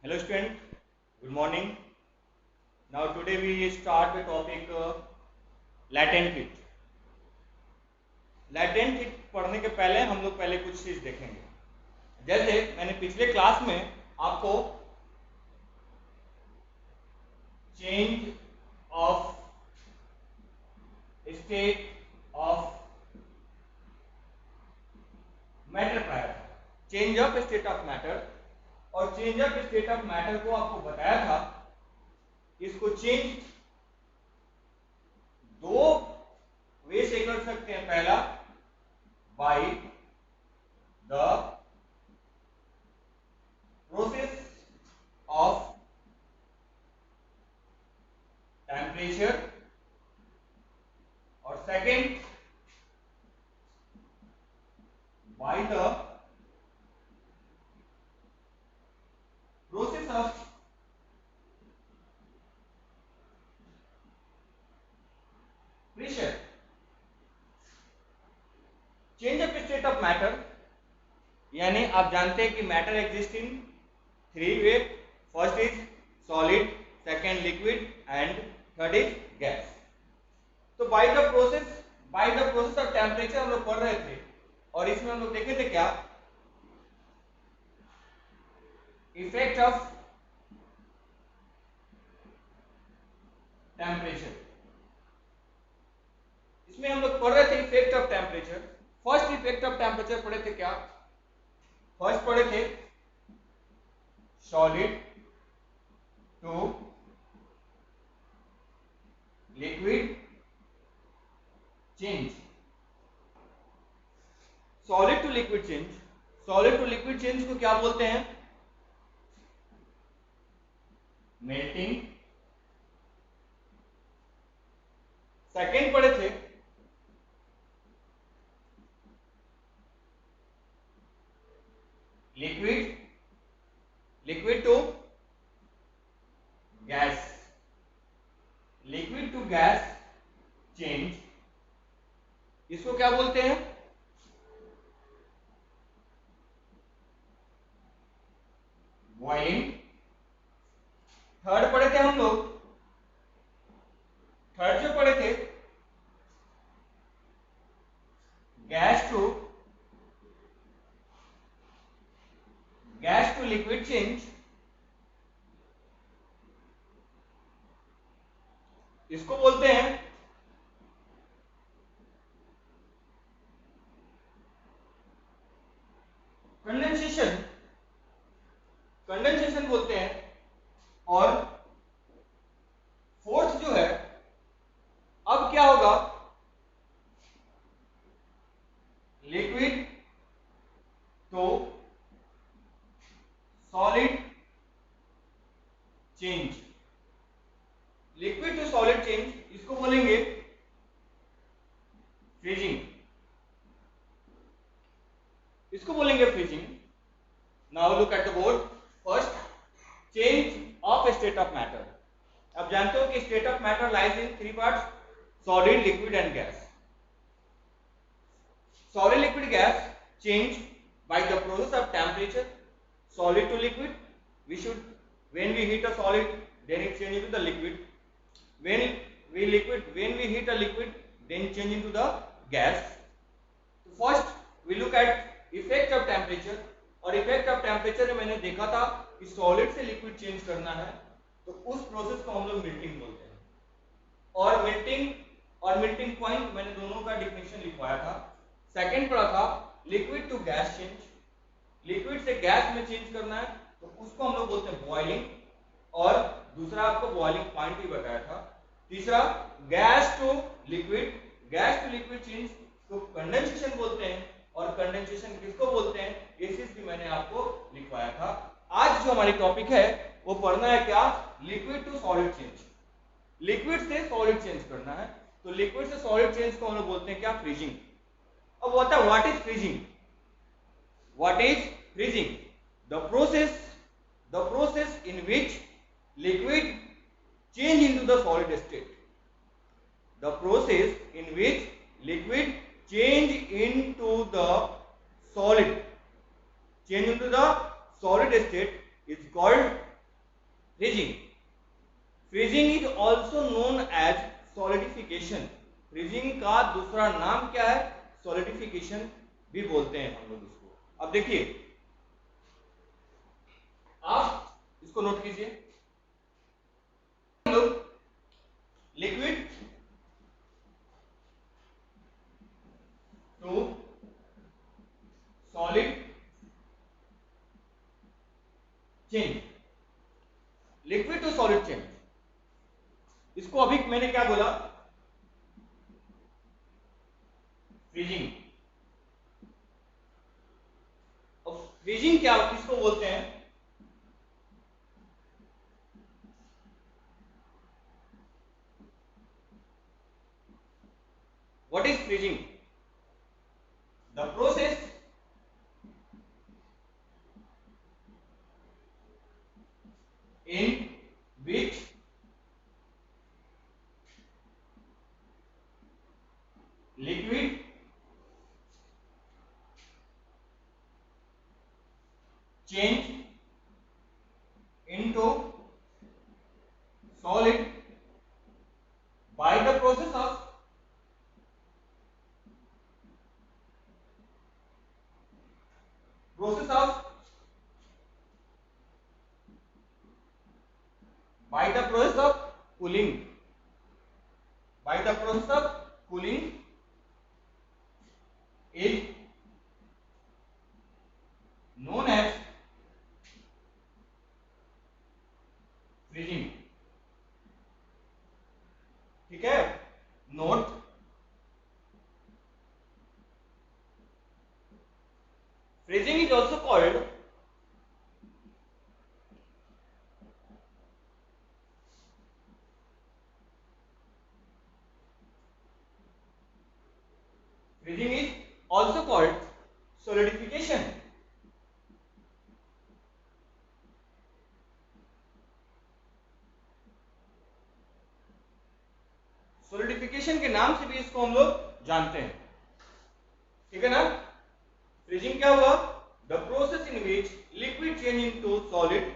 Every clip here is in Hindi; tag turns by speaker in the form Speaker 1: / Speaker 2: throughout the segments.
Speaker 1: Hello student, good morning. Now today we start the topic latent heat. Latent heat पढ़ने के पहले हम लोग पहले कुछ चीज देखेंगे। जैसे मैंने पिछले क्लास में आपको change of state of matter पढ़ाया था। Change of state of matter और change of state of matter को आपको बताया था। इसको चेंज दो वे से कर सकते हैं। पहला by the process of temperature और second by the process of pressure. Change of state of matter यानी आप जानते हैं कि matter exist in three way. First is solid, second liquid and third is gas. तो by the process of temperature हम लोग पढ़ रहे थे और इसमें हम लोग देखे थे क्या, इफेक्ट ऑफ टेम्परेचर। इसमें हम लोग पढ़ रहे थे effect of temperature. First effect of temperature पढ़े थे क्या, फर्स्ट पढ़े थे solid to liquid change. Solid to liquid change, solid to liquid change को क्या बोलते हैं, मेल्टिंग। सेकेंड पढ़े थे liquid to gas, liquid to gas change. इसको क्या बोलते हैं, बॉइलिंग। थर्ड पढ़े थे हम लोग, थर्ड जो पढ़े थे गैस टू लिक्विड चेंज। इसको बोलते हैं कंडेंसेशन, कंडेंसेशन बोलते हैं। और फोर्थ जो है, अब क्या होगा, liquid to solid change. Liquid to solid change इसको बोलेंगे फ्रीजिंग, इसको बोलेंगे freezing. Now look at the board. First change of state of matter. अब जानते हो कि state of matter lies in three parts, solid, liquid and gas. solid liquid gas change by the process of temperature, solid to liquid. We should, when we heat a solid, then it change into the liquid. When we heat a liquid, then change into the gas. So first we look at effect of temperature. और इफेक्ट ऑफ टेम्परेचर में मैंने देखा था कि सॉलिड से लिक्विड चेंज करना है तो उस प्रोसेस को हम लोग मेल्टिंग बोलते हैं। और मेल्टिंग पॉइंट मैंने दोनों का डिफिनेशन लिखवाया था। सेकंड पढ़ा था लिक्विड टू गैस चेंज, लिक्विड से गैस में चेंज करना है तो उसको हम लोग बोलते हैं बॉइलिंग। और दूसरा आपको बॉइलिंग पॉइंट भी बताया था। तीसरा गैस टू लिक्विड चेंज को कंडेंसेशन बोलते हैं। और कंडेंसेशन किसको बोलते हैं, ये चीज भी मैंने आपको लिखवाया था। आज जो हमारी टॉपिक है वो पढ़ना है क्या, लिक्विड टू सॉलिड चेंज। लिक्विड से सॉलिड चेंज करना है तो लिक्विड से सॉलिड चेंज को हम लोग बोलते हैं क्या, फ्रीजिंग। अब what is freezing, what is freezing? The process in which liquid change into the solid state. The process in which liquid change into the solid state is called freezing, freezing is also known as solidification. Freezing का दूसरा नाम क्या है? सॉलिडिफिकेशन भी बोलते हैं हम लोग इसको। अब देखिए, आप इसको नोट कीजिए, हम लोग liquid to solid change, liquid to solid change, इसको अभी मैंने क्या बोला? फ्रीजिंग। अब फ्रीजिंग क्या, किसको बोलते हैं? What is freezing? The process in which liquid change into solid by the process of by the process of cooling, by the process of cooling is known as freezing। ठीक है, note, freezing is also called freezing is also called solidification। Solidification के नाम से भी इसको हम लोग जानते हैं, ठीक है ना। फ्रीजिंग क्या हुआ? The process in which liquid change into solid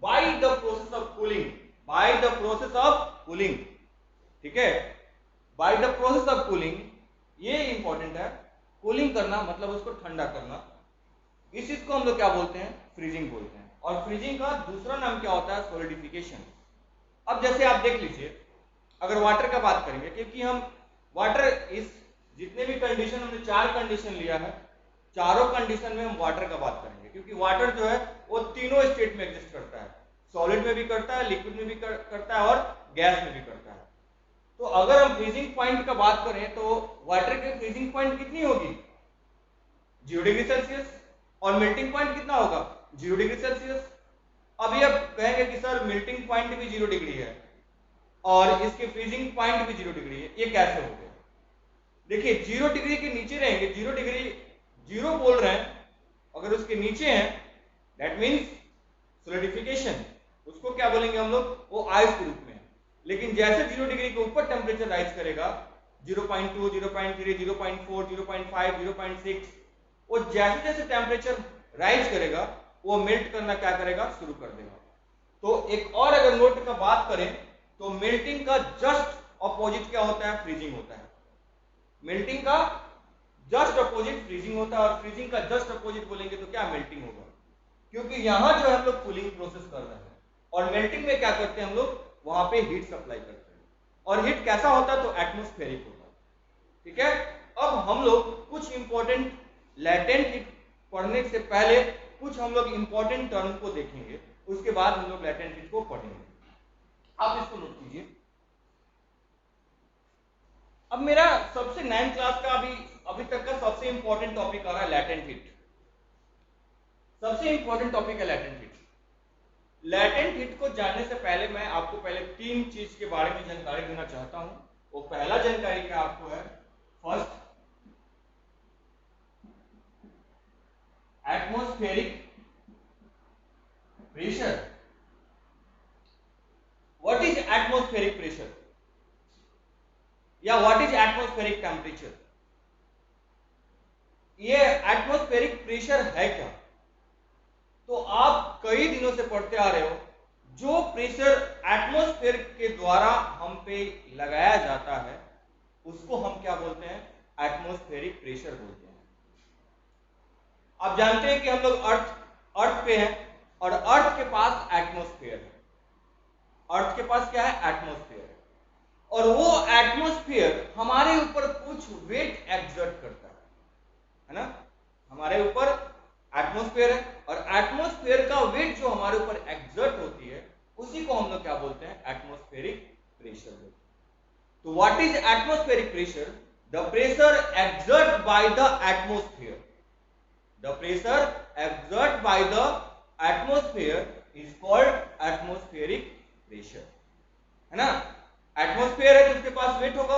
Speaker 1: bye the process of cooling, bye the process of cooling, ठीक है, bye the process of cooling, ये इंपॉर्टेंट है। कूलिंग करना मतलब उसको ठंडा करना, इस चीज को हम लोग क्या बोलते हैं? फ्रीजिंग बोलते हैं। और फ्रीजिंग का दूसरा नाम क्या होता है? सॉलिडिफिकेशन। अब जैसे आप देख लीजिए, अगर वाटर का बात करेंगे, क्योंकि हम वाटर इस जितने भी कंडीशन हमने 4 कंडीशन लिया है, चारों कंडीशन में हम वाटर का बात करेंगे, क्योंकि वाटर जो है वो तीनों स्टेट में एग्जिस्ट करता है, सॉलिड में भी करता है, लिक्विड में भी करता है और गैस में भी करता है। तो अगर हम फ्रीजिंग पॉइंट का बात करें तो वाटर की फ्रीजिंग पॉइंट कितनी होगी? 0 डिग्री सेल्सियस। और मेल्टिंग पॉइंट कितना होगा? 0 डिग्री सेल्सियस। अभी आप कहेंगे कि सर मेल्टिंग पॉइंट भी 0 डिग्री है और इसके फ्रीजिंग पॉइंट भी 0 डिग्री है, ये कैसे हो गया? देखिए 0 डिग्री के नीचे रहेंगे, 0 डिग्री 0 बोल रहे हैं, अगर उसके नीचे हैं दैट मीन्स सॉलिडिफिकेशन, उसको क्या बोलेंगे हम लोग? वो आइस के रूप में। लेकिन जैसे 0 डिग्री के ऊपर टेम्परेचर राइज करेगा 0.2, 0.3, 0.4, 0.5, 0.6, वो जैसे जैसे टेम्परेचर राइज करेगा वो मेल्ट करना क्या करेगा? शुरू कर देगा। तो एक और अगर नोट का बात करें तो मेल्टिंग का जस्ट अपोजिट क्या होता है? फ्रीजिंग होता है। मेल्टिंग का जस्ट अपोजिट फ्रीजिंग होता है, और फ्रीजिंग का जस्ट अपोजिट बोलेंगे तो क्या? मेल्टिंग होगा, क्योंकि यहां जो है हम लोग कूलिंग प्रोसेस कर रहे हैं और मेल्टिंग में क्या करते हैं हम लोग? वहां पे हीट सप्लाई करते हैं। और हीट कैसा होता है? तो एटमॉस्फेरिक होता है, ठीक है। अब हम लोग कुछ इंपॉर्टेंट लैटेंट हीट पढ़ने से पहले कुछ हम लोग इंपॉर्टेंट टर्म को देखेंगे, उसके बाद हम लोग लैटेंट हीट को पढ़ेंगे। आप इसको नोट कीजिए। अब मेरा सबसे 9th क्लास का अभी तक का सबसे इंपॉर्टेंट टॉपिक आ रहा है लैटेंट हीट। सबसे इंपॉर्टेंट टॉपिक है लैटेंट हीट। लैटेंट हीट को जानने से पहले मैं आपको पहले 3 चीज के बारे में जानकारी देना चाहता हूं। वो पहला जानकारी क्या आपको है? First, atmospheric pressure. What is atmospheric pressure या व्हाट इज एटमॉस्फेरिक टेम्परेचर? ये एटमॉस्फेरिक प्रेशर है क्या? तो आप कई दिनों से पढ़ते आ रहे हो जो प्रेशर एटमॉस्फेयर के द्वारा हम पे लगाया जाता है उसको हम क्या बोलते हैं, एटमॉस्फेरिक प्रेशर बोलते हैं। आप जानते हैं कि हम लोग अर्थ पे हैं और अर्थ के पास एटमॉस्फेयर है, अर्थ के पास क्या है, एटमॉस्फेयर है, और वो एटमॉस्फेयर हमारे ऊपर कुछ वेट एक्सर्ट करता है ना, हमारे ऊपर एटमॉस्फेयर है और एटमॉस्फेयर का वेट जो हमारे ऊपर एक्सर्ट होती है उसी को हम लोग क्या बोलते हैं, एटमॉस्फेरिक प्रेशर बोलते हैं। तो what is atmospheric pressure? The pressure exert by the atmosphere, the pressure exert by the atmosphere is called atmospheric pressure, है ना। एटमॉस्फेयर है तो उसके पास वेट होगा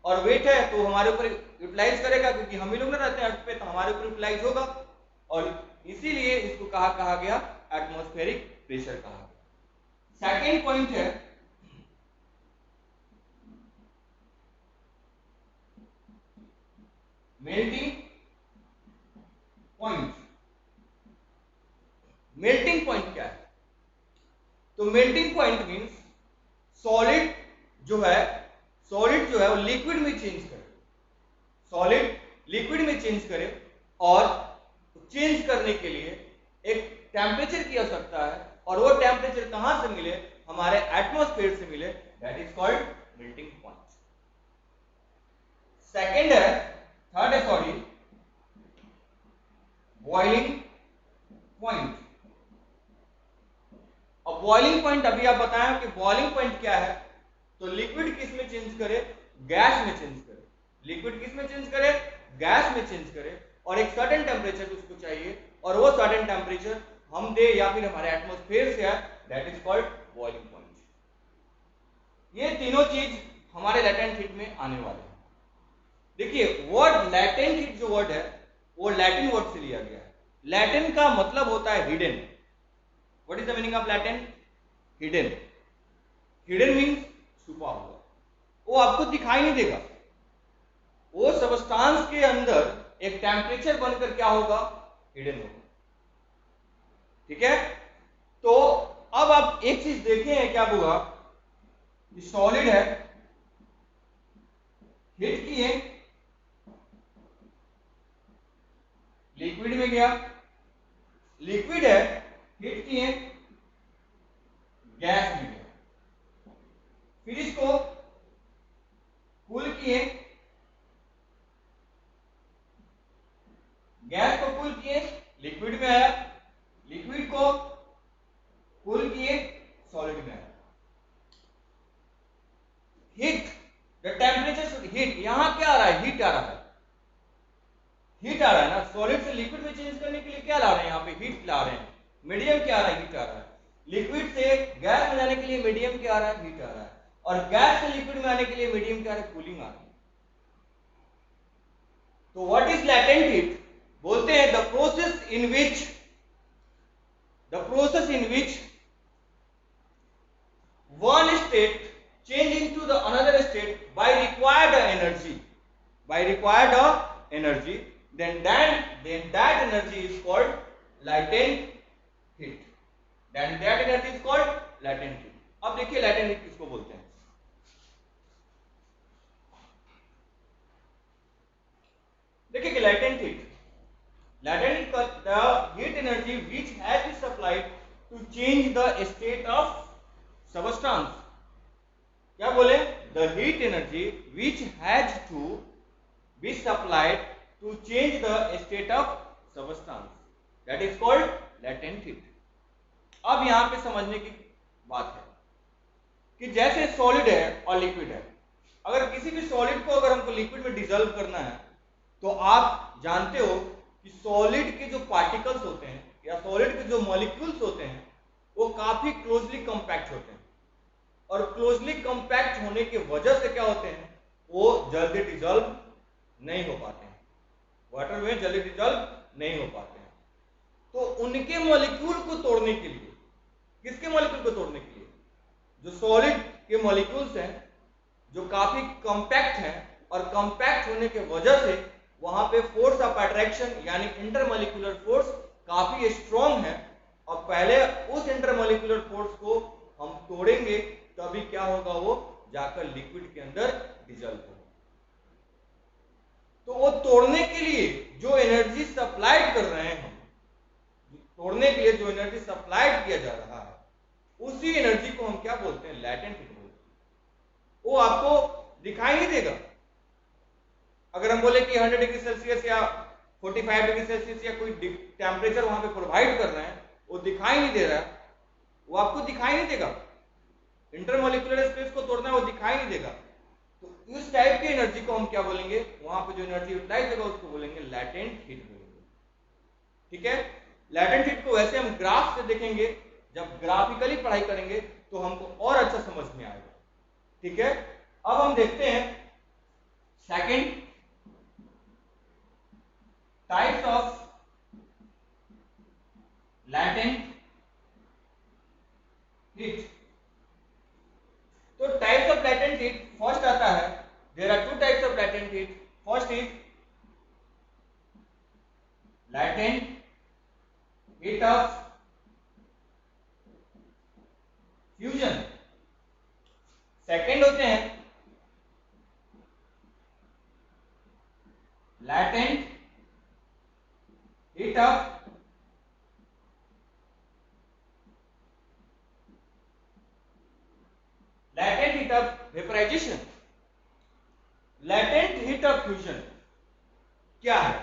Speaker 1: और वेट है तो हमारे ऊपर यूटिलाइज करेगा, क्योंकि हम ही लोग ना रहते हैं अर्थ पे तो हमारे ऊपर यूटिलाइज होगा, और इसीलिए इसको कहा गया एटमॉस्फेरिक प्रेशर कहा गया। सेकेंड पॉइंट है मेल्टिंग पॉइंट। मेल्टिंग पॉइंट क्या है? तो मेल्टिंग पॉइंट मींस सॉलिड जो है वो लिक्विड में चेंज करे, सॉलिड लिक्विड में चेंज करे, और चेंज करने के लिए एक टेम्परेचर की आवश्यकता है, और वो टेम्परेचर कहां से मिले, हमारे एटमॉस्फेयर से मिले, that is called melting point. Third है सॉरी बॉइलिंग पॉइंट। अब बॉइलिंग पॉइंट अभी आप बताएं कि बॉइलिंग पॉइंट क्या है, तो लिक्विड किस में चेंज करे, गैस में चेंज करे, लिक्विड किस में चेंज करे, गैस में चेंज करे, और एक सर्टेन टेम्परेचर उसको चाहिए, और वो सर्टेन टेम्परेचर हम दे या फिर हमारे एटमॉस्फेयर से है, that is called boiling point. ये तीनों चीज हमारे लैटेंट हीट में आने वाले हैं। देखिए वर्ड लैटेंट हीट जो वर्ड है वो लैटिन वर्ड से लिया गया है। लैटिन का मतलब होता है hidden. What is the meaning of Latin? Hidden. Hidden means छुपा हुआ, वो आपको दिखाई नहीं देगा, वो सबस्टांस के अंदर एक टेम्परेचर बनकर क्या होगा, हिडन होगा, ठीक है। तो अब आप एक चीज देखें क्या होगा, सॉलिड है, हिट किए, लिक्विड में गया, लिक्विड है, हिट किए, गैस में गया, फिर इसको कूल किए, गैस को कूल किए, लिक्विड में आया, लिक्विड को कूल किए, सॉलिड में आया। Heat, the temperature should heat, यहां क्या आ रहा है, हीट आ रहा है, हीट आ रहा है ना, सॉलिड से लिक्विड में चेंज करने के लिए क्या ला रहे हैं, यहाँ पे हीट ला रहे हैं, मीडियम क्या आ रहा है, हीट आ रहा है, लिक्विड से गैस में जाने के लिए मीडियम क्या आ रहा है, हीट आ रहा है, और गैस से लिक्विड में आने के लिए मीडियम क्या आ रहा है, कूलिंग आ रहा है। तो व्हाट इज लैटेंट हीट? बोलते हैं the process in which one state change into the another state by required energy, then that energy is called latent heat, then that energy is called latent heat। अब देखिए latent heat किसको बोलते हैं। देखिए कि latent heat the heat energy which has been supplied to change the state of substance। क्या बोले, the heat energy which has to be supplied to change the state of substance, that is called latent heat। अब यहां पे समझने की बात है कि जैसे सॉलिड है और लिक्विड है, अगर किसी भी सॉलिड को अगर हमको लिक्विड में डिसॉल्व करना है तो आप जानते हो कि सॉलिड के जो पार्टिकल्स होते हैं या सॉलिड के जो मॉलिक्यूल्स होते हैं वो काफी क्लोजली कंपैक्ट होते हैं, और क्लोजली कंपैक्ट होने की वजह से क्या होते हैं, वो जल्दी डिसॉल्व नहीं हो पाते हैं, वाटर में जल्दी डिसॉल्व नहीं हो पाते हैं। तो उनके मॉलिक्यूल को तोड़ने के लिए, किसके मॉलिक्यूल को तोड़ने के लिए, जो सॉलिड के मॉलिक्यूल्स हैं जो काफी कंपैक्ट हैं, और कंपैक्ट होने के वजह से वहां पे फोर्स ऑफ अट्रैक्शन यानी इंटरमॉलिक्यूलर फोर्स काफी स्ट्रॉन्ग है, और पहले उस इंटरमोलिकुलर फोर्स को हम तोड़ेंगे, तभी क्या होगा, वो जाकर लिक्विड के अंदर डिजॉल्व होगा। तो वो तोड़ने के लिए जो एनर्जी सप्लाइड कर रहे हैं हम, तोड़ने के लिए जो एनर्जी सप्लाइड किया जा रहा है, उसी एनर्जी को हम क्या बोलते हैं, लैटेंट हीट बोलते हैं। वो आपको दिखाई नहीं देगा। अगर हम बोले कि 100 डिग्री सेल्सियस या 45 डिग्री सेल्सियस या कोई टेम्परेचर वहां पे प्रोवाइड कर रहे हैं, वो दिखाई नहीं दे रहा है, वो आपको दिखाई नहीं देगा। इंटरमोलिकुलर स्पेस को तोड़ना है, वो दिखाई नहीं देगा। तो इस टाइप की एनर्जी को हम क्या बोलेंगे, वहां पे जो एनर्जी यूटिलाइज होगा उसको बोलेंगे लैटेंट हीट बोलेंगे। ठीक है, लैटेंट हीट को वैसे हम ग्राफ से देखेंगे, जब ग्राफिकली पढ़ाई करेंगे तो हमको और अच्छा समझ में आएगा। ठीक है, अब हम देखते हैं second types of latent heat. तो types of latent heat first आता है, there are two types of latent heat. First is latent heat of fusion. Second होते हैं latent heat of vaporization. Latent heat of fusion क्या है?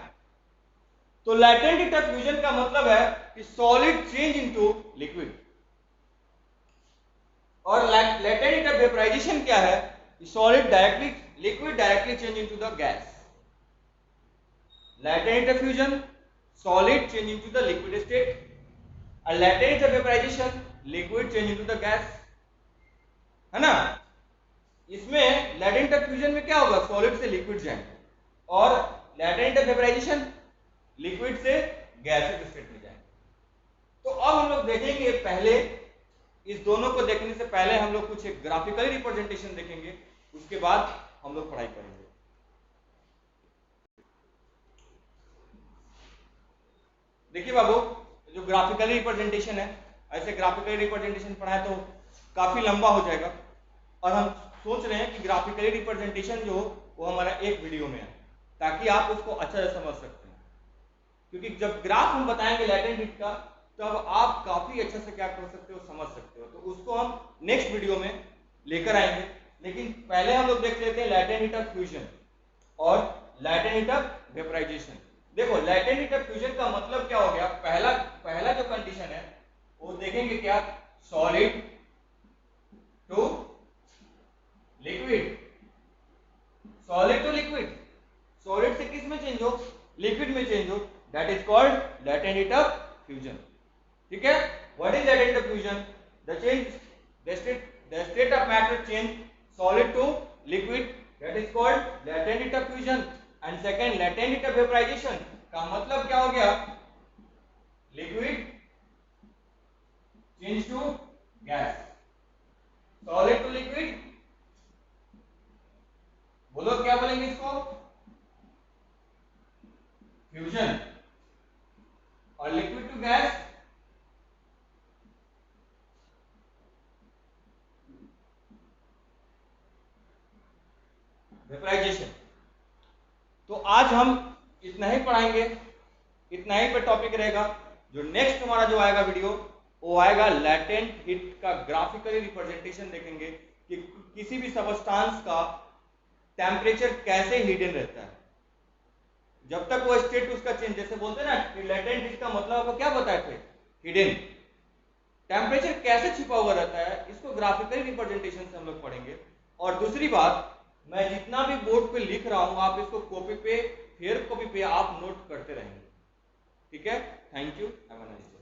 Speaker 1: तो लैटेंट हीट ऑफ फ्यूजन का मतलब है कि सॉलिड चेंज इनटू लिक्विड, और लैटेंट हीट ऑफ वेपराइजेशन क्या है कि solid directly, liquid directly change into the gas. Latent heat of fusion, solid change into the liquid state, और latent heat of vaporization, liquid change into the gas, है ना। इसमें लैटेंट ऑफ फ्यूजन में क्या होगा, सॉलिड से लिक्विड जाएंगे, और लैटेंट ऑफ वेपराइजेशन लिक्विड से गैसेस स्टेट में जाएंगे। तो अब हम लोग देखेंगे, पहले इस दोनों को देखने से पहले हम लोग कुछ एक ग्राफिकली रिप्रेजेंटेशन देखेंगे, उसके बाद हम लोग पढ़ाई करेंगे। देखिए बाबू, जो ग्राफिकली रिप्रेजेंटेशन है, ऐसे ग्राफिकली रिप्रेजेंटेशन पढ़ाए तो काफी लंबा हो जाएगा, और हम सोच रहे हैं कि ग्राफिकली रिप्रेजेंटेशन जो वो हमारा एक वीडियो में है, ताकि आप उसको अच्छा से समझ सकते हैं। क्योंकि जब ग्राफ हम बताएंगे लैटेंट हीट का, तब आप काफी अच्छे से क्या कर सकते हो, समझ सकते हो। तो उसको हम नेक्स्ट वीडियो में लेकर आएंगे, लेकिन पहले हम लोग देख लेते हैं लैटेंट हीट ऑफ फ्यूजन और लैटेंट हीट ऑफ वेपराइजेशन। देखो, लैटेंट हीट ऑफ फ्यूजन का मतलब क्या हो गया, पहला जो कंडीशन है वो देखेंगे क्या, solid to liquid, solid to liquid, solid से किस में चेंज हो, लिक्विड में चेंज हो, that is called latent heat of fusion. ठीक है, what is latent of fusion, the change, the state of matter change solid to liquid, that is called latent heat of fusion. And second, latent heat of vaporization का मतलब क्या हो गया, liquid change to gas, solid to liquid, बोलो क्या बोलेंगे इसको, फ्यूजन, और लिक्विड टू गैस, वेपराइजेशन। तो आज हम इतना ही पढ़ाएंगे, इतना ही पे टॉपिक रहेगा। जो नेक्स्ट हमारा जो आएगा वीडियो, वो आएगा लैटेंट हीट का ग्राफिकली रिप्रेजेंटेशन देखेंगे कि किसी भी सबस्टांस का टेम्परेचर कैसे हिडन रहता है, जब तक वो स्टेट उसका चेंज, जैसे बोलते हैं ना कि लैटेंट हीट का मतलब आपको क्या बताए थे, हिडन, टेम्परेचर कैसे छिपा हुआ रहता है, इसको ग्राफिकली रिप्रेजेंटेशन से हम लोग पढ़ेंगे। और दूसरी बात, मैं जितना भी बोर्ड पे लिख रहा हूं, आप इसको कॉपी पे, फेयर कॉपी पे आप नोट करते रहेंगे। ठीक है, thank you, have a nice day.